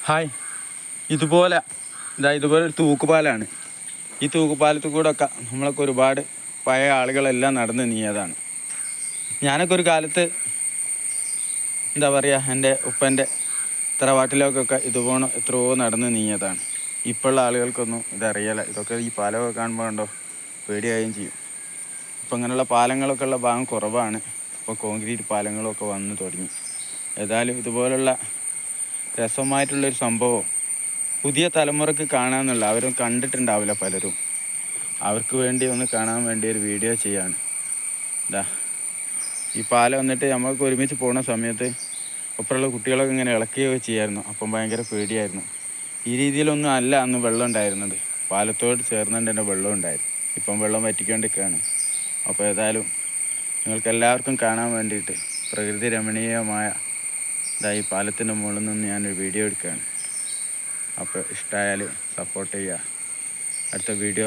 Hi, ഇതുപോലെ ഒരു തൂക്കുപാലാണ്. ഈ തൂക്കുപാലത്തിൽ കൂടെ ഒക്കെ നമ്മളൊക്കെ ഒരുപാട് പഴയ ആളുകളെല്ലാം നടന്ന് നീങ്ങിയതാണ്. ഞാനൊക്കെ ഒരു കാലത്ത് എൻ്റെ ഉപ്പൻ്റെ തറവാട്ടിലേക്കൊക്കെ ഇതുപോലെ എത്രയോ നടന്ന് നീങ്ങിയതാണ്. ഇപ്പോഴുള്ള ആളുകൾക്കൊന്നും ഇതറിയില്ല. ഇതൊക്കെ ഈ പാലമൊക്കെ കാണുമ്പോൾ കണ്ടോ പേടിയാവുകയും ചെയ്യും. ഇപ്പം ഇങ്ങനെയുള്ള പാലങ്ങളൊക്കെ ഉള്ള ഭാഗം കുറവാണ്. ഇപ്പോൾ കോൺക്രീറ്റ് പാലങ്ങളൊക്കെ വന്നു തുടങ്ങി. ഏതായാലും ഇതുപോലുള്ള രസമായിട്ടുള്ളൊരു സംഭവം പുതിയ തലമുറക്ക് കാണാമെന്നുള്ള അവരും കണ്ടിട്ടുണ്ടാവില്ല പലരും. അവർക്ക് വേണ്ടി ഒന്ന് കാണാൻ വേണ്ടി ഒരു വീഡിയോ ചെയ്യാണ്. ഈ പാലം വന്നിട്ട് നമ്മൾക്ക് ഒരുമിച്ച് പോകുന്ന സമയത്ത് ഒപ്പമുള്ള കുട്ടികളൊക്കെ ഇങ്ങനെ ഇളക്കുകയൊക്കെ ചെയ്യായിരുന്നു. അപ്പം ഭയങ്കര പേടിയായിരുന്നു. ഈ രീതിയിലൊന്നും അല്ല അന്ന് വെള്ളം ഉണ്ടായിരുന്നത്. പാലത്തോട് ചേർന്നുകൊണ്ട് തന്നെ വെള്ളം ഉണ്ടായിരുന്നു. ഇപ്പം വെള്ളം വറ്റിക്കൊണ്ടിരിക്കുകയാണ്. അപ്പോൾ ഏതായാലും നിങ്ങൾക്ക് എല്ലാവർക്കും കാണാൻ വേണ്ടിയിട്ട് പ്രകൃതി രമണീയമായ ഈ പാലത്തിൻ്റെ മുകളിൽ നിന്ന് ഞാനൊരു വീഡിയോ എടുക്കുകയാണ്. അപ്പോൾ ഇഷ്ടമായാൽ സപ്പോർട്ട് ചെയ്യുക. അടുത്ത വീഡിയോ